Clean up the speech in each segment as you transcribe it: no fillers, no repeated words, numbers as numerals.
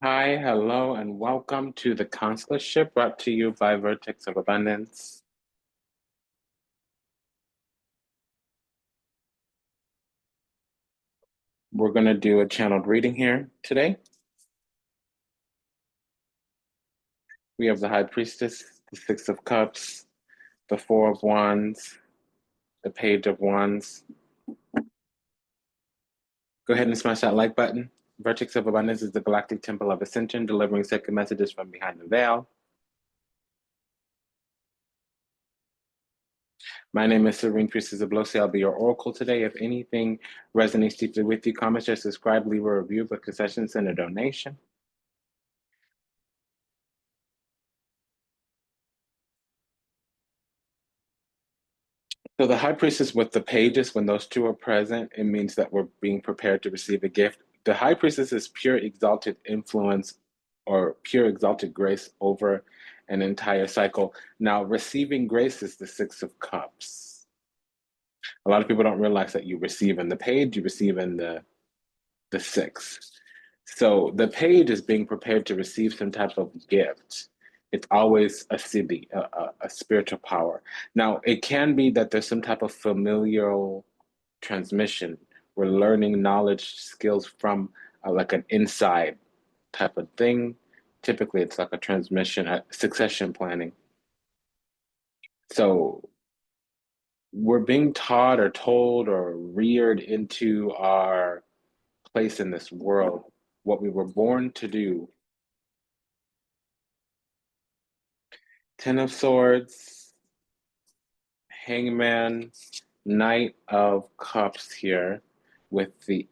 Hi, hello, and welcome to the Consularship brought to you by Vertex of Abundance. We're going to do a channeled reading here today. We have the High Priestess, the Six of Cups, the Four of Wands, the Page of Wands. Go ahead and smash that like button. Vertex of Abundance is the galactic temple of ascension, delivering sacred messages from behind the veil. My name is Serene Priestess Abossi. I'll be your oracle today. If anything resonates deeply with you, comment, share, subscribe, leave a review, book a session, send a donation. So the high priestess with the pages, when those two are present, it means that we're being prepared to receive a gift. The high priestess is pure exalted influence or pure exalted grace over an entire cycle. Now, receiving grace is the Six of Cups. A lot of people don't realize that you receive in the page, you receive in the six. So the page is being prepared to receive some type of gift. It's always a siddhi, a spiritual power. Now, it can be that there's some type of familial transmission. We're learning knowledge, skills from like an inside type of thing. Typically, it's like a transmission, a succession planning. So we're being taught or told or reared into our place in this world, what we were born to do. Ten of Swords, Hangman, Knight of Cups here with the,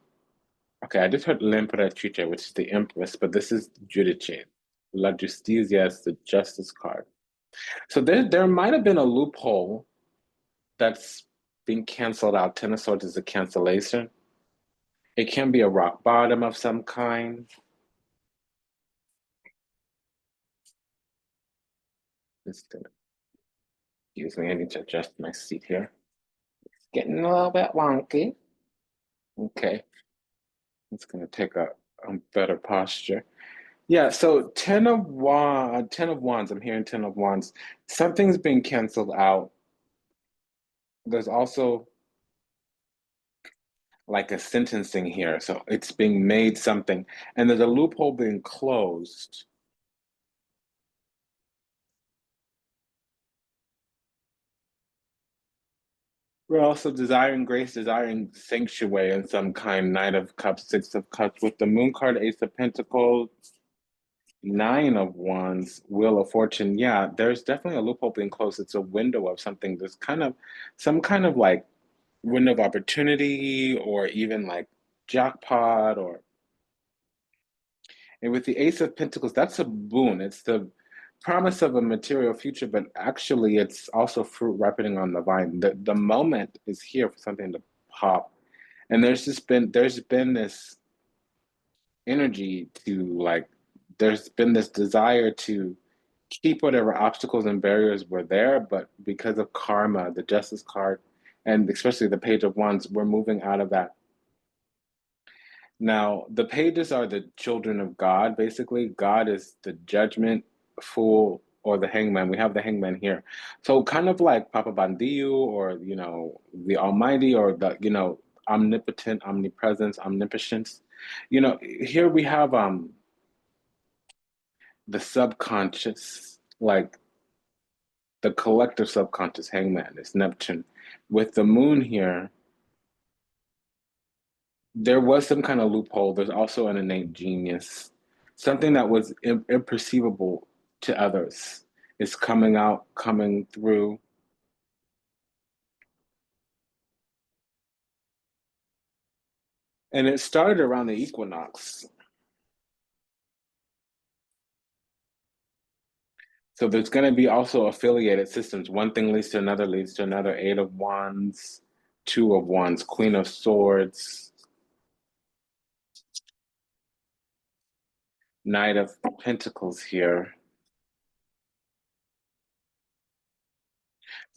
okay, I just heard l'Imperatrice, which is the Empress, but this is Judice. La Justicia is the Justice card. So there might have been a loophole that's being canceled out. Ten of Swords is a cancellation. It can be a rock bottom of some kind. Excuse me, I need to adjust my seat here. It's getting a little bit wonky. Okay, it's gonna take a better posture. Yeah, so ten of wands. I'm hearing 10 of wands. Something's being canceled out. There's also like a sentencing here, so it's being made something, and there's a loophole being closed. We're also desiring grace, desiring sanctuary in some kind. Knight of Cups, Six of Cups, with the Moon card, Ace of Pentacles, Nine of Wands, Wheel of Fortune. Yeah, there's definitely a loophole being closed. It's a window of something. There's kind of some kind of like window of opportunity or even like jackpot or, and with the Ace of Pentacles, that's a boon. It's the promise of a material future, but actually it's also fruit ripening on the vine. The moment is here for something to pop. And there's been this energy to like, there's been this desire to keep whatever obstacles and barriers were there, but because of karma, the justice card, and especially the page of wands, we're moving out of that. Now, the pages are the children of God, basically. God is the judgment, fool, or the hangman. We have the hangman here. So kind of like Papa Bandiu or, the Almighty or the, omnipotent, omnipresence, omnipotence. Here we have the subconscious, like the collective subconscious hangman is Neptune. With the moon here, there was some kind of loophole. There's also an innate genius. Something that was imperceivable to others is coming out, coming through. And it started around the equinox. So there's going to be also affiliated systems. One thing leads to another, leads to another. Eight of Wands, Two of Wands, Queen of Swords, Knight of Pentacles here.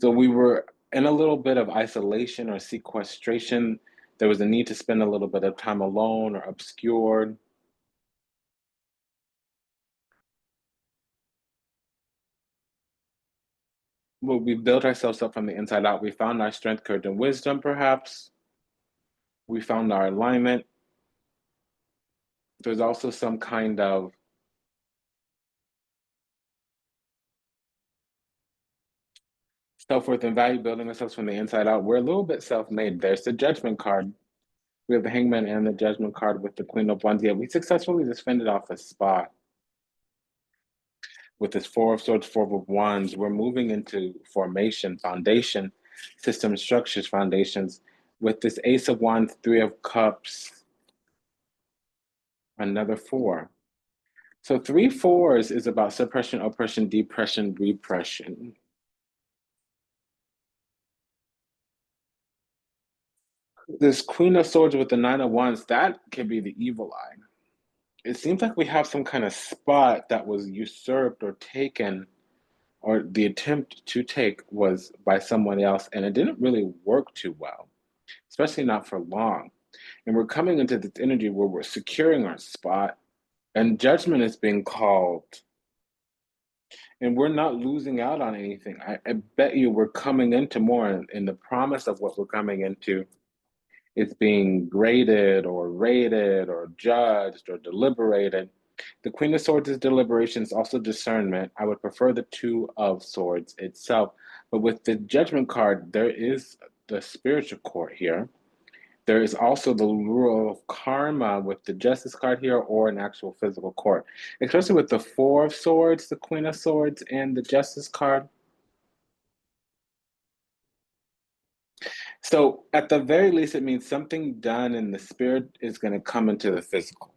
So we were in a little bit of isolation or sequestration. There was a need to spend a little bit of time alone or obscured. well, we built ourselves up from the inside out. We found our strength, courage, and wisdom, perhaps. We found our alignment. There's also some kind of self-worth and value, building ourselves from the inside out. We're a little bit self-made. There's the judgment card. We have the hangman and the judgment card with the queen of wands. Yeah, we successfully just fended off a spot. With this four of swords, four of wands, we're moving into formation, foundation, system structures, foundations. With this ace of wands, three of cups, another four. So 3 4s is about suppression, oppression, depression, repression. This queen of swords with the nine of wands, that could be the evil eye. It seems like we have some kind of spot that was usurped or taken, or the attempt to take was by someone else, and it didn't really work too well, especially not for long. And we're coming into this energy where we're securing our spot, and judgment is being called, and we're not losing out on anything. I bet you we're coming into more, and the promise of what we're coming into is being graded or rated or judged or deliberated. The Queen of Swords is deliberation, it's also discernment. I would prefer the Two of Swords itself. But with the Judgment card, there is the spiritual court here. There is also the rule of karma with the Justice card here, or an actual physical court. Especially with the Four of Swords, the Queen of Swords, and the Justice card. So at the very least, it means something done in the spirit is going to come into the physical.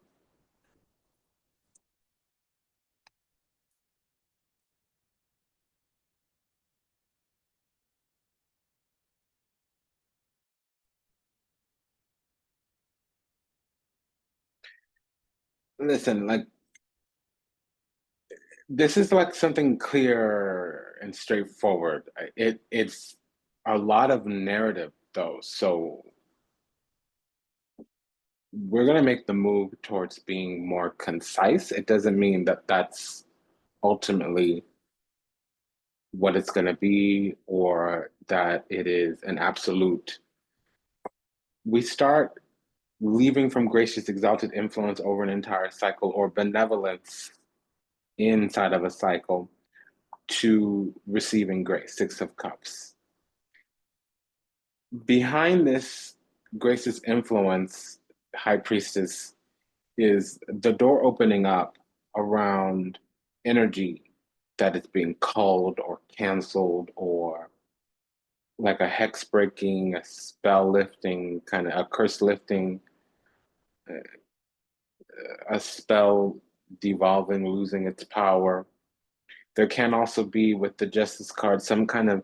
Listen, like, this is like something clear and straightforward. It's a lot of narrative though, so we're gonna make the move towards being more concise. It doesn't mean that that's ultimately what it's gonna be, or that it is an absolute. We start leaving from gracious exalted influence over an entire cycle, or benevolence inside of a cycle, to receiving grace, Six of Cups. Behind this grace's influence, High Priestess, is the door opening up around energy that is being culled or canceled, or like a hex breaking, a spell lifting, kind of a curse lifting, a spell devolving, losing its power. There can also be, with the Justice card, some kind of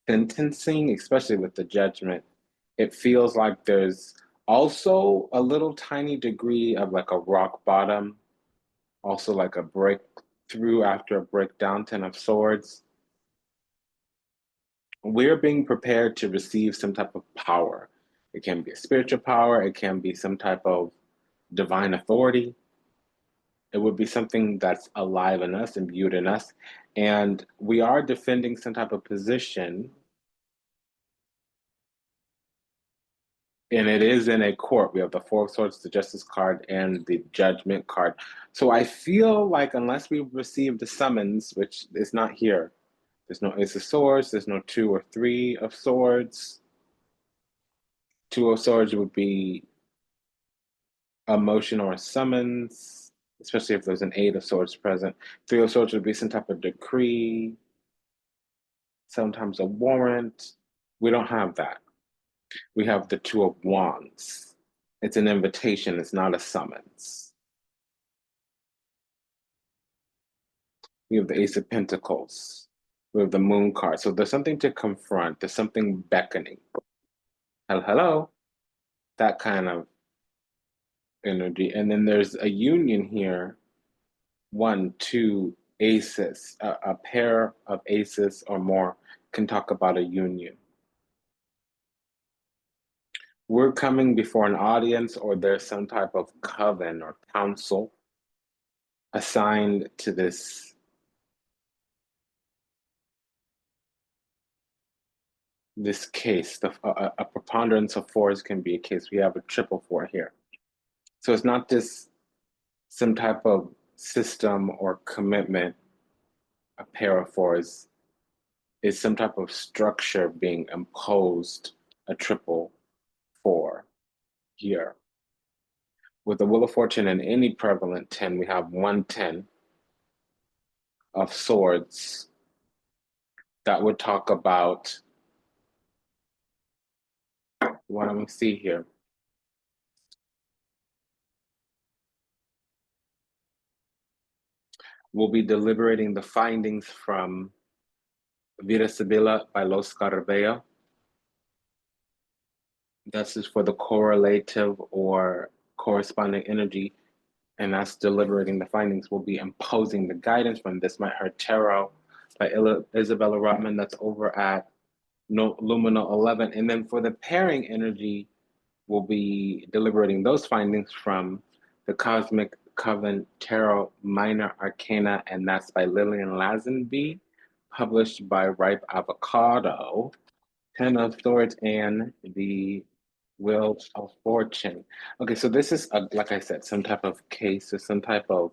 sentencing, especially with the Judgment. It feels like there's also a little tiny degree of like a rock bottom, also like a breakthrough after a breakdown, Ten of Swords. We're being prepared to receive some type of power. It can be a spiritual power, it can be some type of divine authority. It would be something that's alive in us, imbued in us. And we are defending some type of position, and it is in a court. We have the Four of Swords, the Justice card, and the Judgment card. So I feel like unless we receive the summons, which is not here, there's no Ace of Swords, there's no Two or Three of Swords. Two of Swords would be a motion or a summons, especially if there's an Eight of Swords present. Three of Swords would be some type of decree, sometimes a warrant. We don't have that. We have the Two of Wands. It's an invitation, it's not a summons. We have the Ace of Pentacles. We have the Moon card. So there's something to confront, there's something beckoning. Hello, that kind of energy. And then there's a union here. One, two aces, a pair of aces or more can talk about a union. We're coming before an audience, or there's some type of coven or council assigned to this this case. A preponderance of fours can be a case. We have a triple four here. So it's not just some type of system or commitment, a pair of fours. It's some type of structure being imposed, a triple four here. With the Wheel of Fortune and any prevalent 10, we have 110 of swords that would talk about what I'm going to see here. We'll be deliberating the findings from Vida Sibila by Los Carabeo. This is for the correlative or corresponding energy, and that's deliberating the findings. We'll be imposing the guidance from This Might Hurt Tarot by Isabella Rotman. That's over at Luminal 11. And then for the pairing energy, we'll be deliberating those findings from the Cosmic Coven Tarot Minor Arcana, and that's by Lillian Lazenby, published by Ripe Avocado. 10 of Swords and the Wheel of Fortune. Okay, so this is, like I said, some type of case or some type of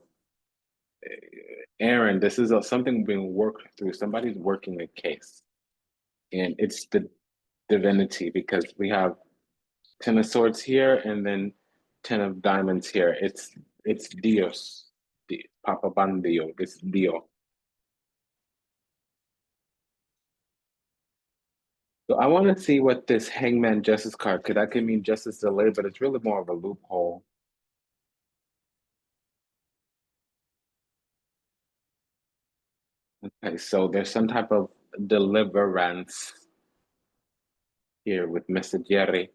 errand. This is something being worked through. Somebody's working a case. And it's the divinity, because we have 10 of Swords here and then 10 of Diamonds here. It's Dios, Papa Bandio, it's Dio. So I want to see what this Hangman Justice card, because that could mean justice delayed, but it's really more of a loophole. Okay, so there's some type of deliverance here with Mr. Jerry.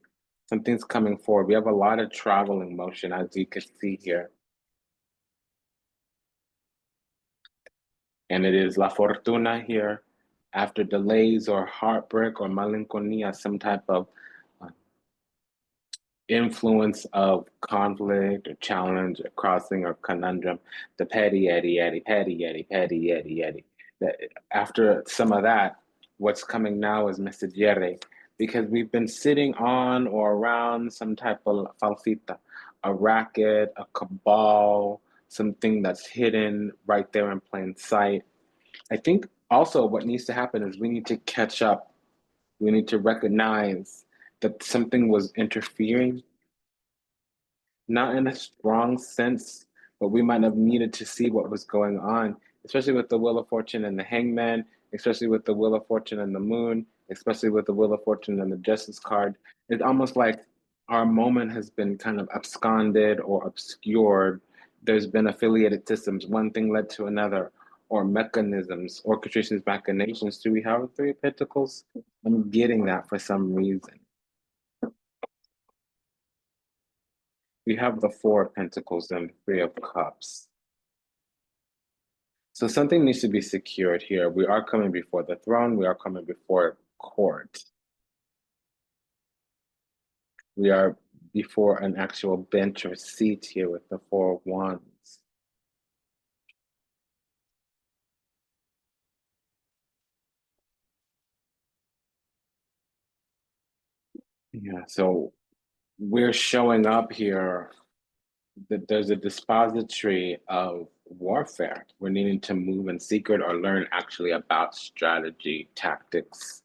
Something's coming forward. We have a lot of traveling motion, as you can see here. And it is La Fortuna here. After delays or heartbreak or malinconia, some type of influence of conflict or challenge or crossing or conundrum, the petty, eddy, eddy, petty, eddy, petty, eddy, eddy. After some of that, what's coming now is Mr. Jerry, because we've been sitting on or around some type of falsita, a racket, a cabal, something that's hidden right there in plain sight. I think also what needs to happen is we need to catch up. We need to recognize that something was interfering, not in a strong sense, but we might have needed to see what was going on, especially with the Wheel of Fortune and the Hangman, especially with the Wheel of Fortune and the Moon, especially with the Wheel of Fortune and the Justice card. It's almost like our moment has been kind of absconded or obscured. There's been affiliated systems. One thing led to another, or mechanisms, orchestrations, machinations. Do we have a Three of Pentacles? I'm getting that for some reason. We have the Four of Pentacles and Three of Cups. So something needs to be secured here. We are coming before the throne. We are coming before court. We are before an actual bench or seat here with the Four of Wands. Yeah, so we're showing up here that there's a dispository of warfare. We're needing to move in secret or learn actually about strategy, tactics.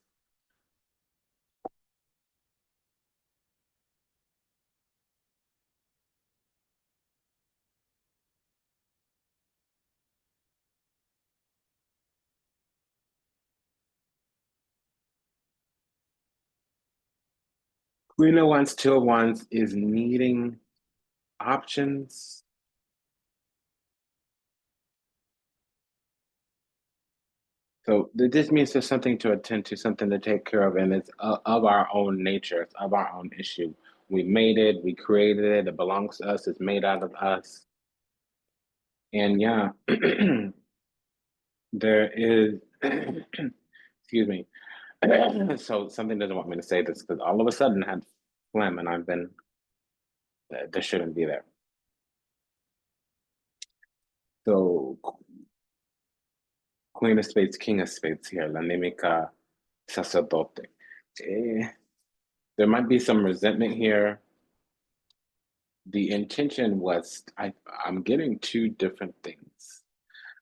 Queen of Wands, Two of Wands is needing options. So this means there's something to attend to, something to take care of, and it's of our own nature, it's of our own issue. We made it, we created it, it belongs to us, it's made out of us. And yeah, there is, excuse me. So something doesn't want me to say this because all of a sudden I had phlegm and I've been, this shouldn't be there. So Queen of Spades, King of Spades here, La Nemica Sacerdote. There might be some resentment here. The intention was, I'm getting two different things.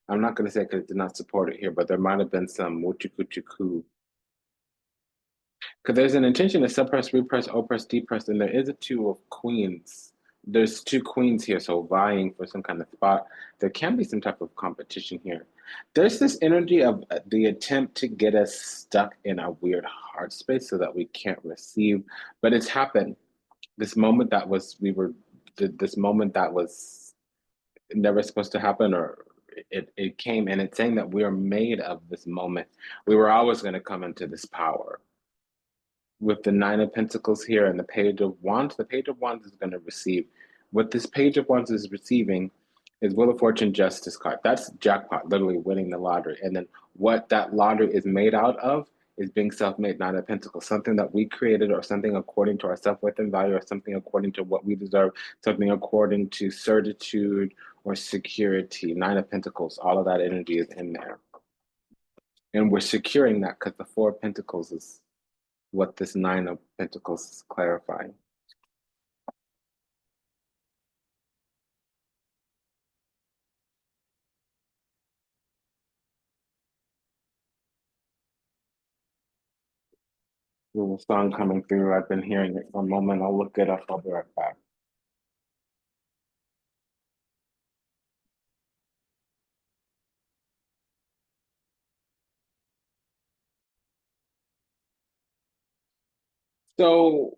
I'm not going to say because it did not support it here, but there might have been some wuchukuchuku. Because there's an intention to suppress, repress, oppress, depress, and there is a two of queens. There's two queens here, so vying for some kind of spot. There can be some type of competition here. There's this energy of the attempt to get us stuck in a weird heart space so that we can't receive, but it's happened. This moment that was, this moment that was never supposed to happen, or it came, and it's saying that we are made of this moment. We were always going to come into this power with the Nine of Pentacles here and the Page of Wands. The Page of Wands is going to receive. What this Page of Wands is receiving is Wheel of Fortune Justice card. That's jackpot, literally winning the lottery. And then what that lottery is made out of is being self-made, Nine of Pentacles, something that we created, or something according to our self-worth and value, or something according to what we deserve, something according to certitude or security. Nine of Pentacles, all of that energy is in there. And we're securing that because the Four of Pentacles is what this Nine of Pentacles is clarifying. There's a song coming through. I've been hearing it for a moment. I'll look it up. I'll be right back. So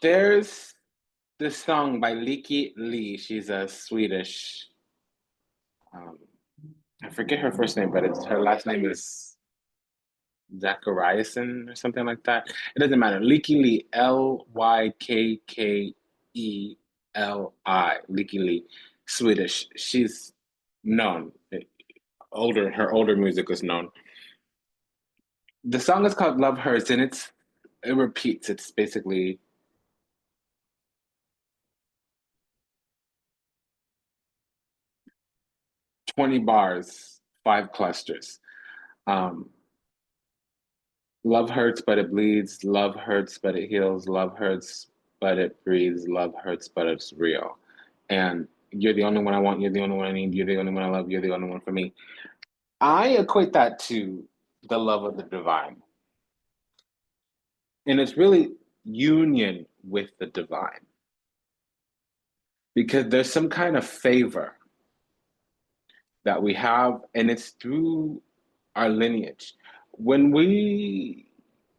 there's this song by Liki Lee. She's a Swedish. Um, I forget her first name, but her last name is Zachariasen or something like that. It doesn't matter. Liki Lee, Lykkeli. Liki Lee, Swedish. She's known. Her older music is known. The song is called Love Hurts, and it repeats. It's basically 20 bars, 5 clusters. Um, Love hurts, but it bleeds. Love hurts, but it heals. Love hurts, but it breathes. Love hurts, but it's real. And you're the only one I want. You're the only one I need. You're the only one I love. You're the only one for me. I equate that to the love of the divine. And it's really union with the divine, because there's some kind of favor that we have, and it's through our lineage. When we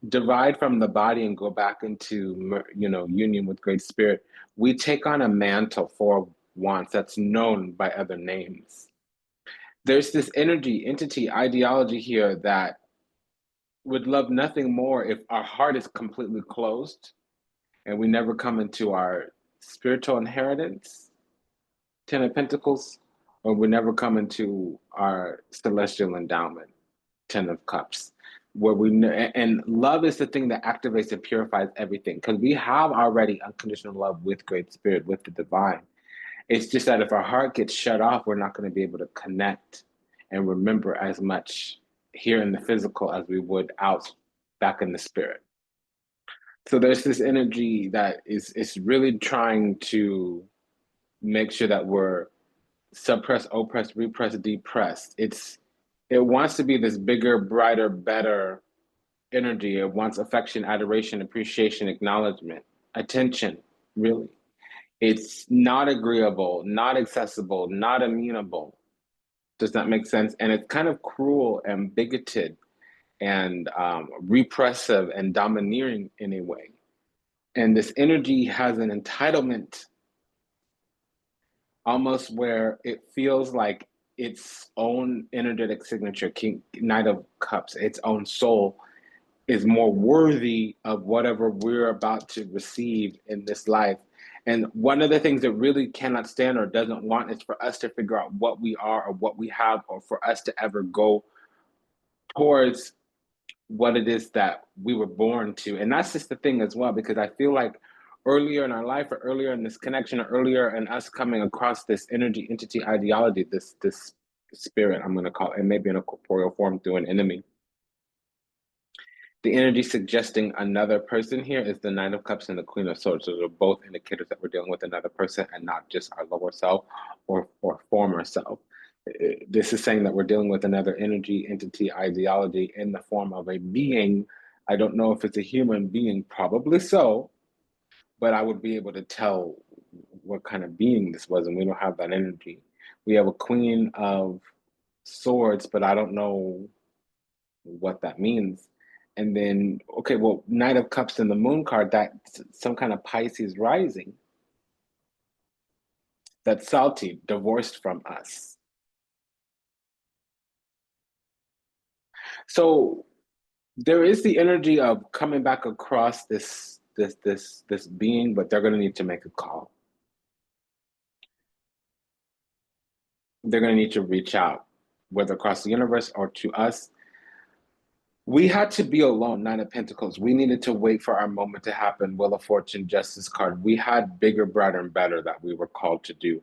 divide from the body and go back into union with Great Spirit, we take on a mantle for wants that's known by other names. There's this energy, entity, ideology here that would love nothing more if our heart is completely closed and we never come into our spiritual inheritance, Ten of Pentacles, or we never come into our celestial endowment, Ten of Cups, where and love is the thing that activates and purifies everything, because we have already unconditional love with Great Spirit, with the divine. It's just that if our heart gets shut off, we're not going to be able to connect and remember as much here in the physical as we would out back in the spirit. So there's this energy that is really trying to make sure that we're suppressed, oppressed, repressed, depressed. It wants to be this bigger, brighter, better energy. It wants affection, adoration, appreciation, acknowledgement, attention, really. It's not agreeable, not accessible, not amenable. Does that make sense? And it's kind of cruel and bigoted and repressive and domineering in a way. And this energy has an entitlement, almost where it feels like its own energetic signature, Knight of Cups, its own soul, is more worthy of whatever we're about to receive in this life. And one of the things that really cannot stand or doesn't want is for us to figure out what we are or what we have, or for us to ever go towards what it is that we were born to. And that's just the thing as well, because I feel like earlier in our life, or earlier in this connection, or earlier in us coming across this energy, entity, ideology, this spirit, I'm going to call it, maybe in a corporeal form through an enemy. The energy suggesting another person here is the Nine of Cups and the Queen of Swords. So they're both indicators that we're dealing with another person and not just our lower self or former self. This is saying that we're dealing with another energy, entity, ideology in the form of a being. I don't know if it's a human being, probably so, but I would be able to tell what kind of being this was, and we don't have that energy. We have a Queen of Swords, but I don't know what that means. And then, okay, well, Knight of Cups in the Moon card, that's some kind of Pisces rising. That's salty, divorced from us. So there is the energy of coming back across this being, but they're going to need to make a call. They're going to need to reach out, whether across the universe or to us. We had to be alone, Nine of Pentacles. We needed to wait for our moment to happen. Wheel of Fortune, Justice card. We had bigger, brighter, and better that we were called to do.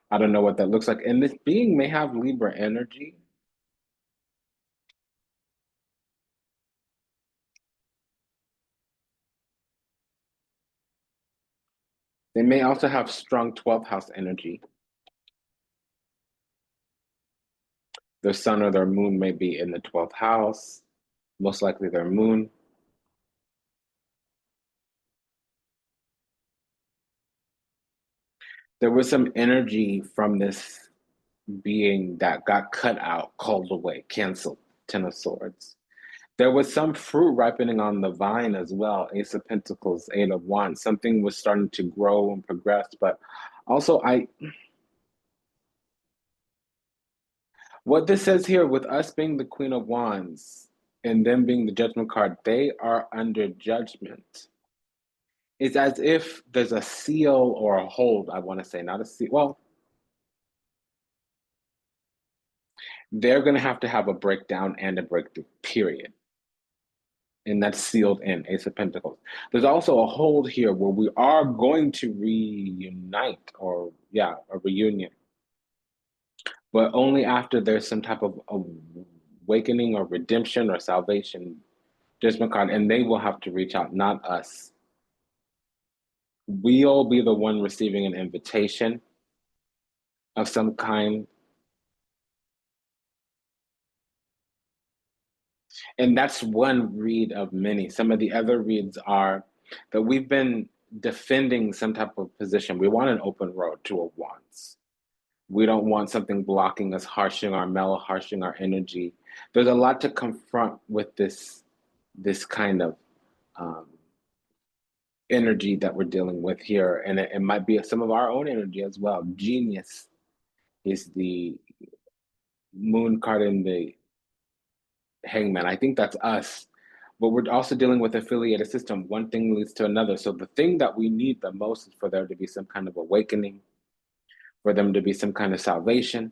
I don't know what that looks like. And this being may have Libra energy. They may also have strong 12th house energy. Their sun or their moon may be in the 12th house, most likely their moon. There was some energy from this being that got cut out, called away, canceled. Ten of Swords. There was some fruit ripening on the vine as well. Ace of Pentacles, Eight of Wands. Something was starting to grow and progress, but also what this says here with us being the Queen of Wands and them being the Judgment card, they are under judgment. It's as if there's a seal or a hold, I want to say, not a seal. Well, they're going to have a breakdown and a breakthrough, period. And that's sealed in Ace of Pentacles. There's also a hold here where we are going to reunite, or yeah, a reunion, but only after there's some type of awakening or redemption or salvation. Judgment card, and they will have to reach out, not us. We'll be the one receiving an invitation of some kind. And that's one read of many. Some of the other reads are that we've been defending some type of position. We want an open road to a wants. We don't want something blocking us, harshing our mellow, harshing our energy. There's a lot to confront with this kind of energy that we're dealing with here. And it might be some of our own energy as well. Genius is the moon card in the Hangman. I think that's us. But we're also dealing with affiliated system. One thing leads to another. So the thing that we need the most is for there to be some kind of awakening, for them to be some kind of salvation,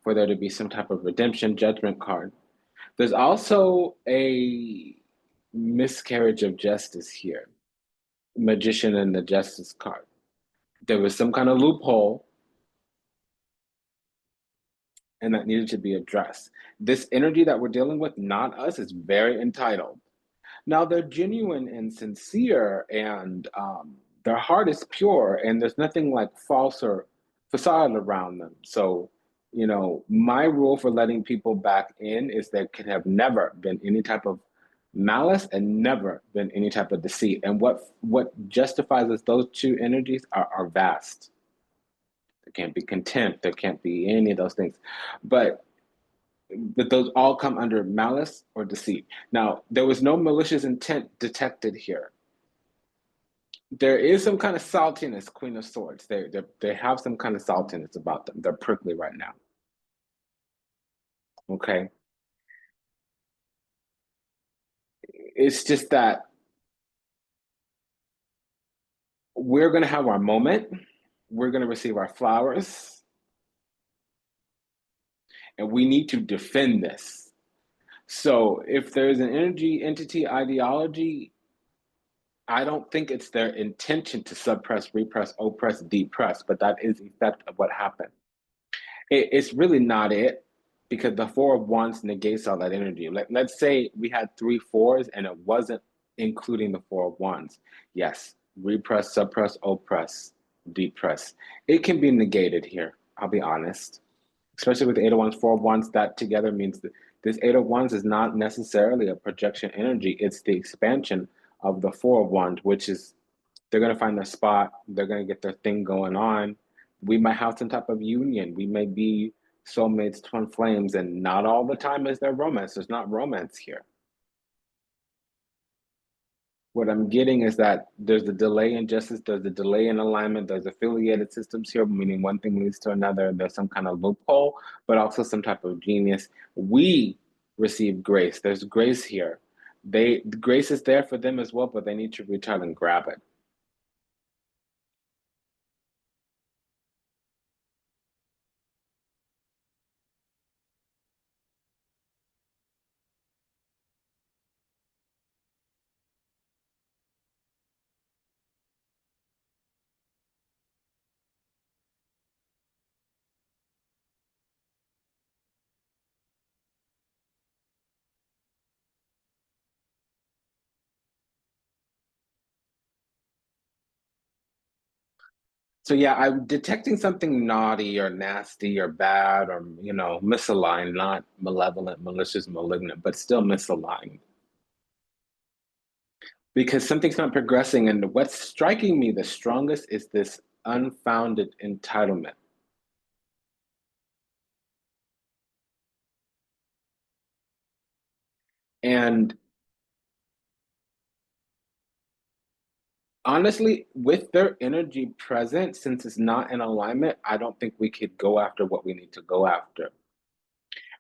for there to be some type of redemption. Judgment card. There's also a miscarriage of justice here. Magician and the Justice card. There was some kind of loophole, and that needed to be addressed. This energy that we're dealing with, not us, is very entitled. Now they're genuine and sincere, and their heart is pure, and there's nothing like false or facade around them. So, you know, my rule for letting people back in is there can have never been any type of malice and never been any type of deceit. And what justifies us, those two energies are vast. There can't be contempt. There can't be any of those things. But those all come under malice or deceit. Now, there was no malicious intent detected here. There is some kind of saltiness, Queen of Swords. They have some kind of saltiness about them. They're prickly right now. Okay. It's just that we're going to have our moment. We're going to receive our flowers. And we need to defend this. So if there's an energy, entity, ideology, I don't think it's their intention to suppress, repress, oppress, depress, but that is effect of what happened. It's really not it, because the Four of Wands negates all that energy. Let's say we had three fours and it wasn't including the Four of Wands. Yes, repress, suppress, oppress, depress. It can be negated here, I'll be honest. Especially with the Eight of Wands, Four of Wands, that together means that this Eight of Wands is not necessarily a projection energy. It's the expansion of the Four of Wands, which is they're going to find their spot. They're going to get their thing going on. We might have some type of union. We may be soulmates, twin flames, and not all the time is there romance. There's not romance here. What I'm getting is that there's a delay in justice, there's a delay in alignment, there's affiliated systems here, meaning one thing leads to another. There's some kind of loophole, but also some type of genius. We receive grace. There's grace here. Grace is there for them as well, but they need to reach out and grab it. So yeah, I'm detecting something naughty or nasty or bad or misaligned, not malevolent, malicious, malignant, but still misaligned. Because something's not progressing, and what's striking me the strongest is this unfounded entitlement. And honestly, with their energy present, since it's not in alignment, I don't think we could go after what we need to go after.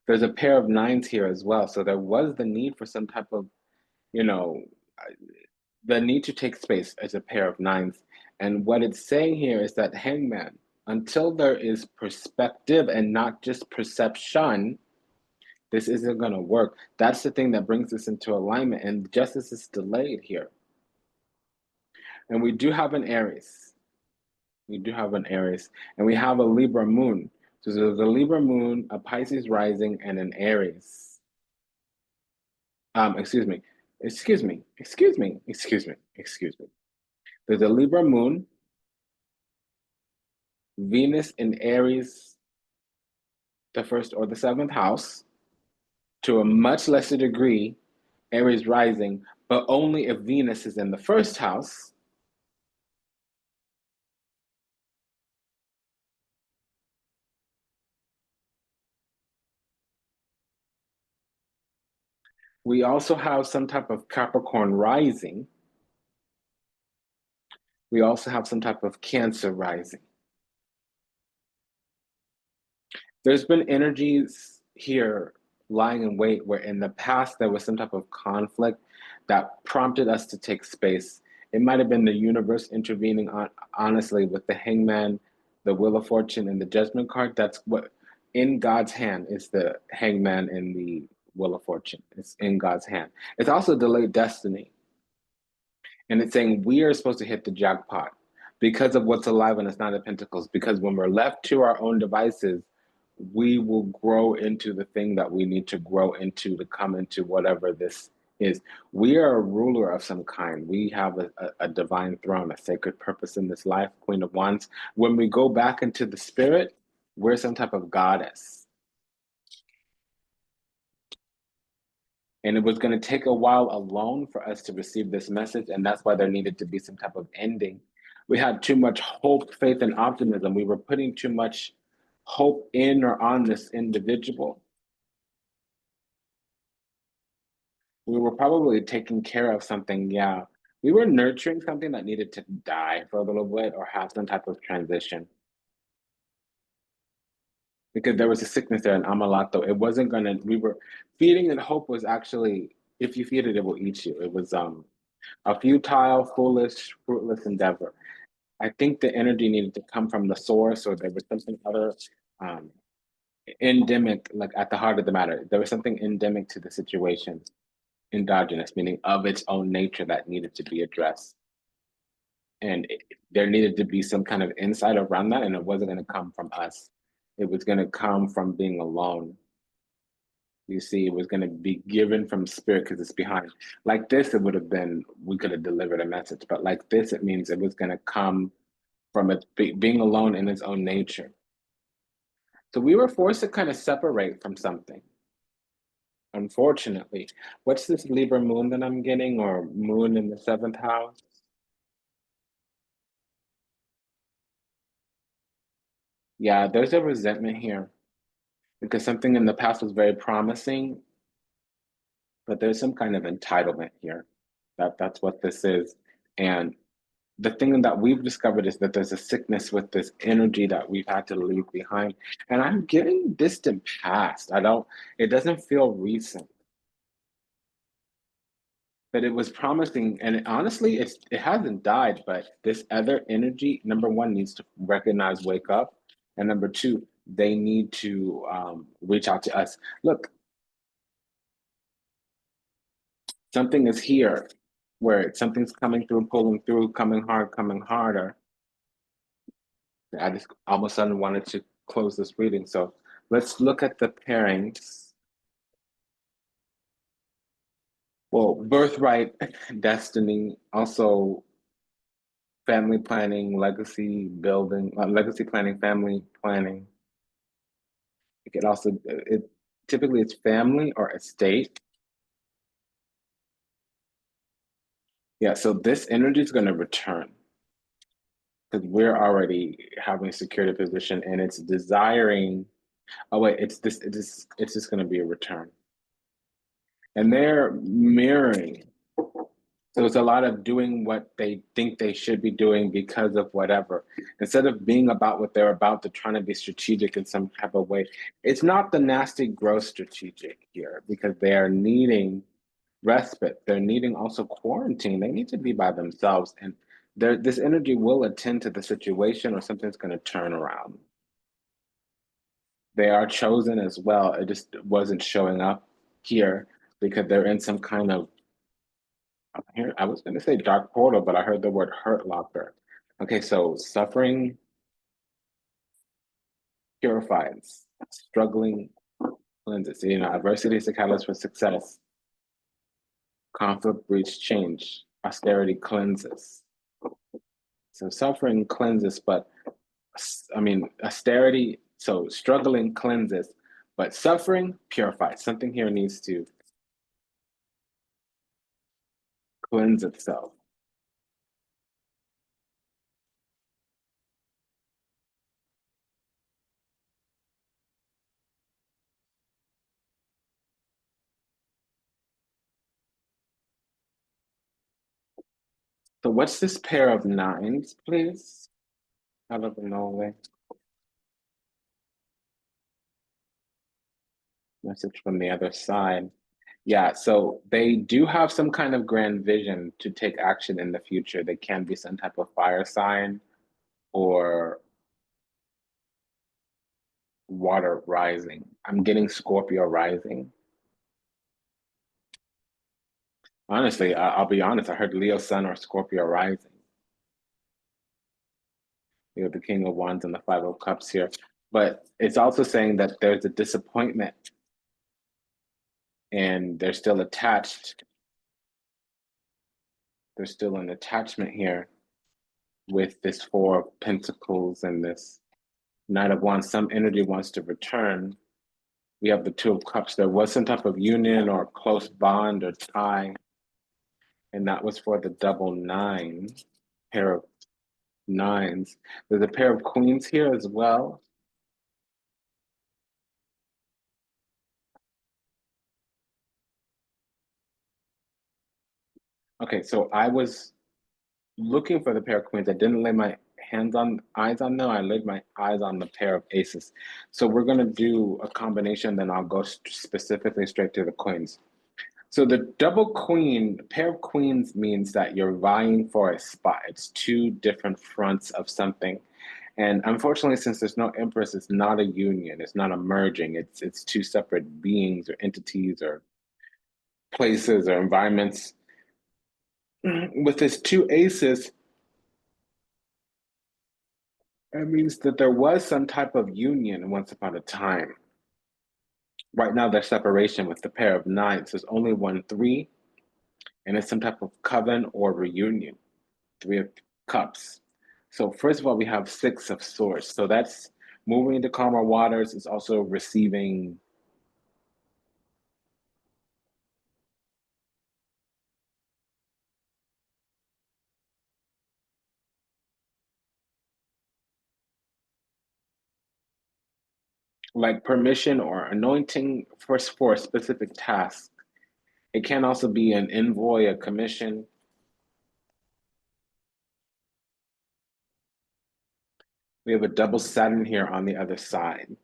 There's a pair of nines here as well. So there was the need for some type of, you know, the need to take space as a pair of nines. And what it's saying here is that hangman, until there is perspective and not just perception, this isn't going to work. That's the thing that brings us into alignment. And justice is delayed here. And we do have an Aries. We do have an Aries. And we have a Libra moon. So there's a Libra moon, a Pisces rising, and an Aries. Excuse me. Excuse me. Excuse me. Excuse me. Excuse me. There's a Libra moon, Venus in Aries, the first or the seventh house, to a much lesser degree, Aries rising, but only if Venus is in the first house. We also have some type of Capricorn rising. We also have some type of Cancer rising. There's been energies here lying in wait where in the past there was some type of conflict that prompted us to take space. It might have been the universe intervening honestly with the hangman, the wheel of fortune, and the judgment card. That's what in God's hand is the hangman and the wheel of fortune. It's in God's hand. It's also delayed destiny. And it's saying we are supposed to hit the jackpot because of what's alive and it's not of pentacles. Because when we're left to our own devices, we will grow into the thing that we need to grow into to come into whatever this is. We are a ruler of some kind. We have a divine throne, a sacred purpose in this life, Queen of Wands. When we go back into the spirit, we're some type of goddess. And it was going to take a while alone for us to receive this message. And that's why there needed to be some type of ending. We had too much hope, faith, and optimism. We were putting too much hope in or on this individual. We were probably taking care of something, yeah. We were nurturing something that needed to die for a little bit or have some type of transition. Because there was a sickness there in Amalato. It wasn't gonna, we were feeding it hope was actually, if you feed it, it will eat you. It was a futile, foolish, fruitless endeavor. I think the energy needed to come from the source, or there was something other um, endemic, like at the heart of the matter. There was something endemic to the situation, endogenous, meaning of its own nature that needed to be addressed. And there needed to be some kind of insight around that, and it wasn't going to come from us. It was going to come from being alone. You see, it was going to be given from spirit because it's behind. Like this, it would have been, we could have delivered a message. But like this, it means it was going to come from it being alone in its own nature. So we were forced to kind of separate from something, unfortunately. What's this Libra moon that I'm getting, or moon in the seventh house? Yeah, there's a resentment here because something in the past was very promising, but there's some kind of entitlement here. That's what this is. And the thing that we've discovered is that there's a sickness with this energy that we've had to leave behind. And I'm getting distant past. It doesn't feel recent. But it was promising, and honestly, it hasn't died. But this other energy, number one, needs to recognize, wake up, and number two, they need to reach out to us. Look, something is here, where something's coming through, pulling through, coming hard, coming harder. I just all of a sudden wanted to close this reading, so let's look at the pairings. Well, birthright, destiny, also family planning, legacy building, legacy planning, family planning. It could also, it typically it's family or estate. Yeah, so this energy is going to return because we're already having secured a position and it's desiring. Oh wait, it's just going to be a return, and they're mirroring. So it's a lot of doing what they think they should be doing because of whatever. Instead of being about what they're about, they're trying to be strategic in some type of way. It's not the nasty, gross strategic here because they are needing respite. They're needing also quarantine. They need to be by themselves. And this energy will attend to the situation or something's going to turn around. They are chosen as well. It just wasn't showing up here because they're in some kind of here. I was going to say dark portal, but I heard the word hurt locker. Okay, so suffering purifies, struggling cleanses. You know, adversity is the catalyst for success. Conflict breeds change. Austerity cleanses. So suffering cleanses, but I mean, austerity, so struggling cleanses, but suffering purifies. Something here needs to cleanse itself. So what's this pair of nines, please? Out of Norway. Message from the other side. Yeah, so they do have some kind of grand vision to take action in the future. They can be some type of fire sign or water rising. I'm getting Scorpio rising. Honestly, I'll be honest, I heard Leo sun or Scorpio rising. You know, the King of Wands and the Five of Cups here. But it's also saying that there's a disappointment and they're still attached. There's still an attachment here with this Four of Pentacles and this Knight of Wands. Some energy wants to return. We have the Two of Cups. There was some type of union or close bond or tie, and that was for the double nine, pair of nines. There's a pair of queens here as well. Okay, so I was looking for the pair of queens. I didn't lay my eyes on them. I laid my eyes on the pair of aces. So we're gonna do a combination, then I'll go specifically straight to the queens. So the double queen, pair of queens means that you're vying for a spot. It's two different fronts of something. And unfortunately, since there's no empress, it's not a union. It's not a merging. It's two separate beings or entities or places or environments. With this two aces, It means that there was some type of union once upon a time. Right now, there's separation with the pair of nines. There's only one three, and it's some type of coven or reunion. Three of cups. So first of all, we have six of swords. So that's moving into calmer waters. Is also receiving like permission or anointing for a specific task. It can also be an envoy, a commission. We have a double Saturn here on the other side.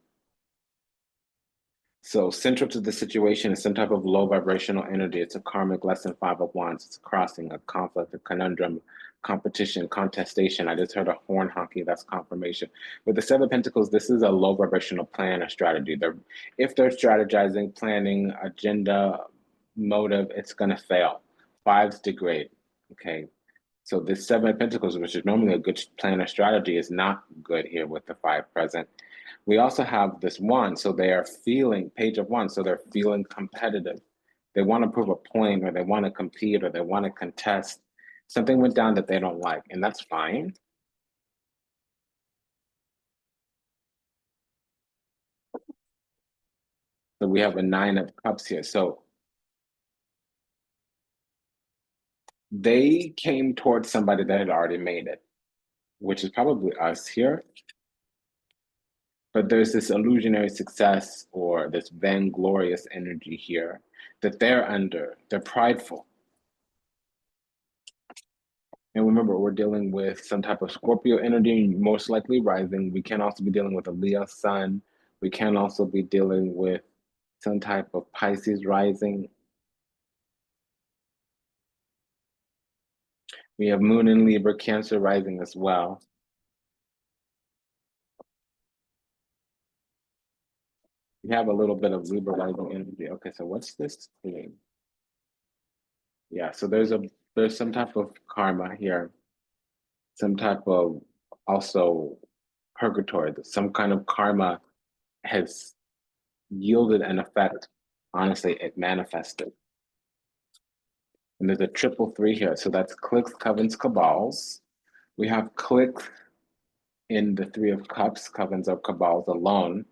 So central to the situation is some type of low vibrational energy. It's a karmic lesson, five of wands. It's a crossing, a conflict, a conundrum, competition, contestation. I just heard a horn honking. That's confirmation. With the seven of pentacles, this is a low vibrational plan or strategy. If they're strategizing, planning, agenda, motive, it's going to fail. Fives degrade. Okay. So this seven of pentacles, which is normally a good plan or strategy, is not good here with the five present. We also have this one, so they are feeling, page of one, so they're feeling competitive. They want to prove a point, or they want to compete, or they want to contest. Something went down that they don't like, and that's fine. So we have a nine of cups here. So they came towards somebody that had already made it, which is probably us here. But there's this illusionary success or this vainglorious energy here that they're under. They're prideful. And remember, we're dealing with some type of Scorpio energy, most likely rising. We can also be dealing with a Leo sun. We can also be dealing with some type of Pisces rising. We have Moon in Libra, Cancer rising as well. We have a little bit of Libra rising energy. Okay, so what's this thing? Yeah, so there's some type of karma here, some type of also purgatory. Some kind of karma has yielded an effect. Honestly, it manifested. And there's a triple three here. So that's clicks, covens, cabals. We have clicks in the three of cups, covens or cabals alone.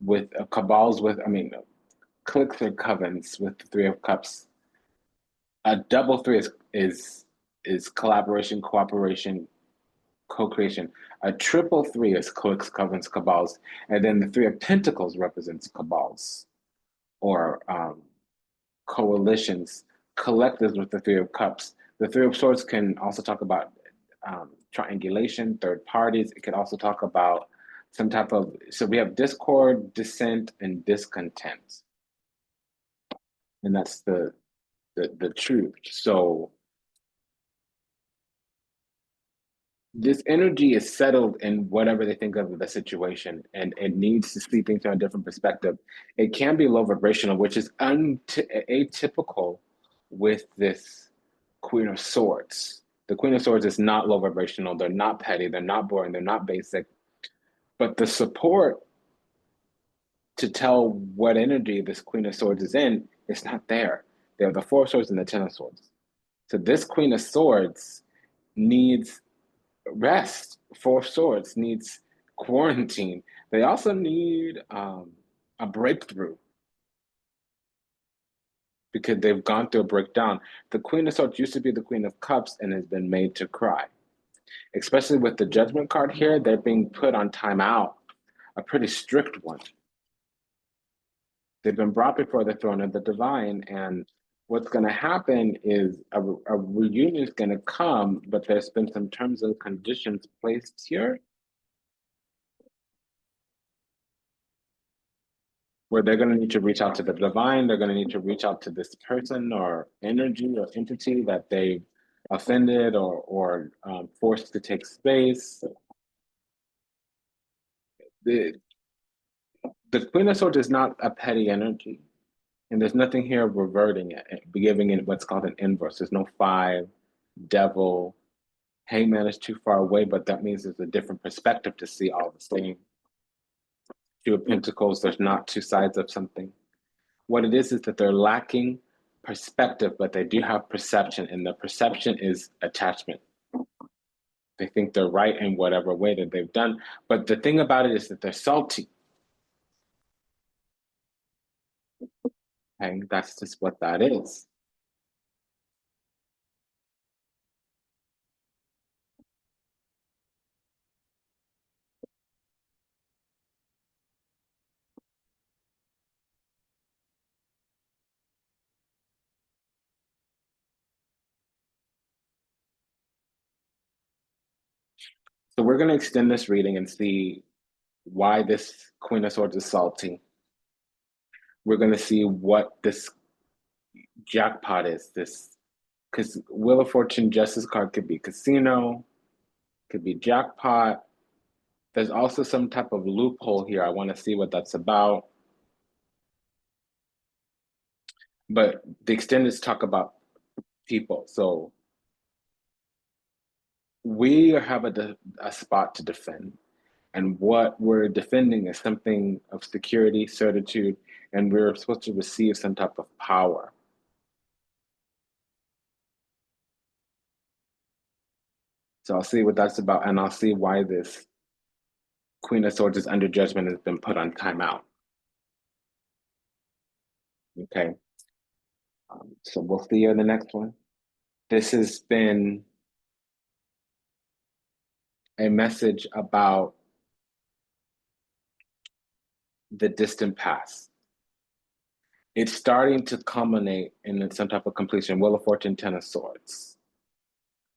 With cabals with, I mean, clicks or covens with the three of cups. A double three is collaboration, cooperation, co-creation. A triple three is clicks, covens, cabals, and then the three of pentacles represents cabals or coalitions, collectives with the three of cups. The three of swords can also talk about triangulation, third parties. It can also talk about some type of, so we have discord, dissent, and discontent. And that's the truth. So this energy is settled in whatever they think of the situation, and it needs to see things from a different perspective. It can be low vibrational, which is atypical with this Queen of Swords. The Queen of Swords is not low vibrational. They're not petty. They're not boring. They're not basic. But the support to tell what energy this Queen of Swords is in is not there. They have the Four of Swords and the Ten of Swords. So this Queen of Swords needs rest. Four of Swords needs quarantine. They also need a breakthrough because they've gone through a breakdown. The Queen of Swords used to be the Queen of Cups and has been made to cry. Especially with the Judgment card here, they're being put on timeout, a pretty strict one. They've been brought before the throne of the divine, and what's going to happen is a reunion is going to come, but there's been some terms and conditions placed here where they're going to need to reach out to the divine. They're going to need to reach out to this person or energy or entity that they offended or forced to take space. The Queen of Swords is not a petty energy. And there's nothing here reverting it, giving it what's called an inverse. There's no five, devil, Hangman is too far away, but that means there's a different perspective to see all the same. Two of Pentacles, there's not two sides of something. What it is that they're lacking perspective, but they do have perception, and the perception is attachment. They think they're right in whatever way that they've done. But the thing about it is that they're salty. Okay, that's just what that is. So we're going to extend this reading and see why this Queen of Swords is salty. We're going to see what this jackpot is. This, because Wheel of Fortune Justice card could be casino, could be jackpot. There's also some type of loophole here. I want to see what that's about. But the extendeds talk about people. So we have a spot to defend. And what we're defending is something of security, certitude, and we're supposed to receive some type of power. So I'll see what that's about, and I'll see why this Queen of Swords is under judgment has been put on timeout. Okay. So we'll see you in the next one. This has been a message about the distant past. It's starting to culminate in some type of completion. Wheel of Fortune, Ten of Swords,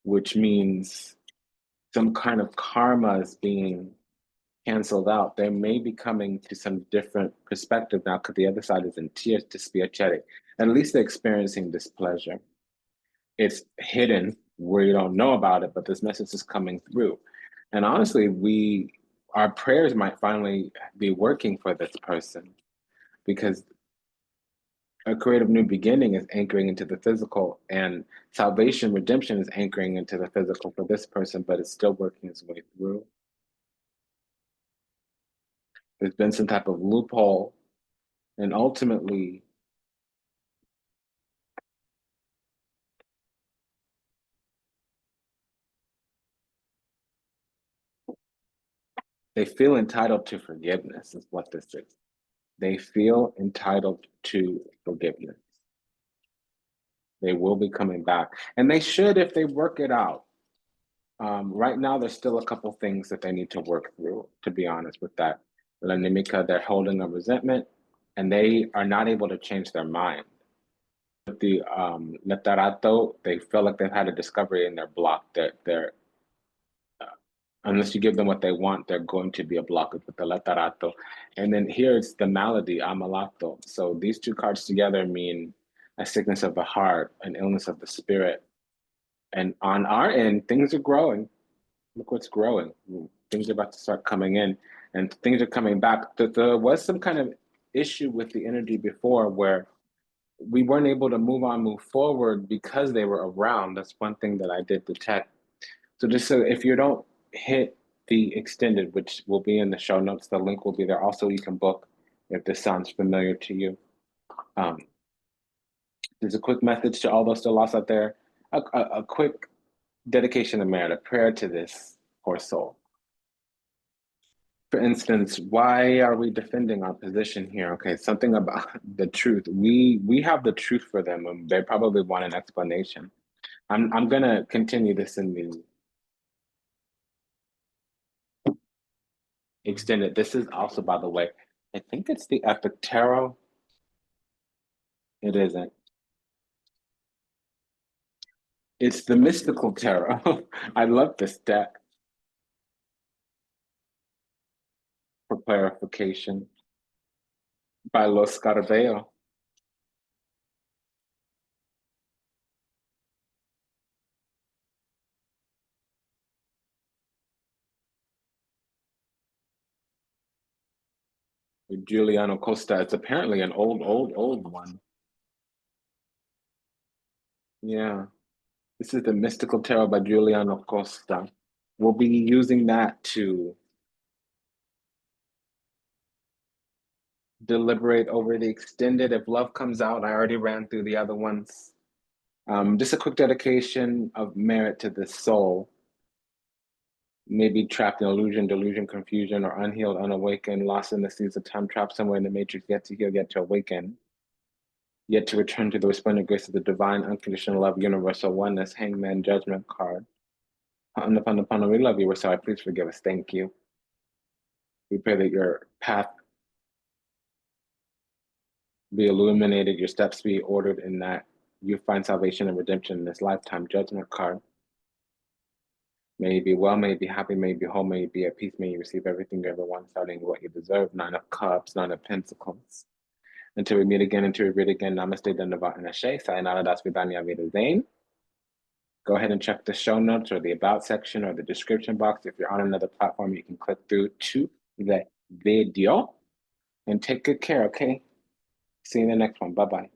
which means some kind of karma is being canceled out. They may be coming to some different perspective now because the other side is in tears, dispiechetic. At least they're experiencing displeasure. It's hidden where you don't know about it, but this message is coming through. And honestly, our prayers might finally be working for this person because a creative new beginning is anchoring into the physical, and salvation, redemption is anchoring into the physical for this person, but it's still working its way through. There's been some type of loophole, and ultimately, they feel entitled to forgiveness, is what this is. They feel entitled to forgiveness. They will be coming back. And they should if they work it out. Right now, there's still a couple things that they need to work through, to be honest with that. La Nimica, they're holding a resentment, and they are not able to change their mind. With the Letarato, they feel like they've had a discovery and they're blocked. They're unless you give them what they want, they're going to be a blockage with the Letarato. And then here it's the malady, Amalato. So these two cards together mean a sickness of the heart, an illness of the spirit. And on our end, things are growing. Look what's growing. Things are about to start coming in and things are coming back. There was some kind of issue with the energy before where we weren't able to move forward because they were around. That's one thing that I did detect. So just so if you don't hit the extended, which will be in the show notes, the link will be there. Also, you can book if this sounds familiar to you. There's a quick message to all those still lost out there. A quick dedication of merit, a prayer to this poor soul. For instance, why are we defending our position here? Okay, something about the truth. We have the truth for them, and they probably want an explanation. I'm gonna continue this in the extended. This is also, by the way, I think it's the Epic Tarot. It isn't. It's the Mystical Tarot. I love this deck for clarification by Los Scarabeo. Giuliano Costa. It's apparently an old one. Yeah. This is the Mystical Tarot by Juliana Costa. We'll be using that to deliberate over the extended. If love comes out, I already ran through the other ones. Just a quick dedication of merit to the soul. Maybe trapped in illusion, delusion, confusion, or unhealed, unawakened, lost in the seas of time, trapped somewhere in the matrix, yet to heal, yet to awaken, yet to return to the resplendent grace of the divine, unconditional love, universal oneness, hangman, judgment card. Upon, we love you. We're sorry. Please forgive us. Thank you. We pray that your path be illuminated, your steps be ordered, and that you find salvation and redemption in this lifetime. Judgment card. May you be well, may you be happy, may you be whole, may you be at peace, may you receive everything you ever want, starting with what you deserve. Nine of Cups, Nine of Pentacles. Until we meet again, until we read again, Namaste, Dandava, and Ashe. Sayonara, Das Vidanya, Vida Zane. Go ahead and check the show notes or the About section or the description box. If you're on another platform, you can click through to the video. And take good care, okay? See you in the next one. Bye-bye.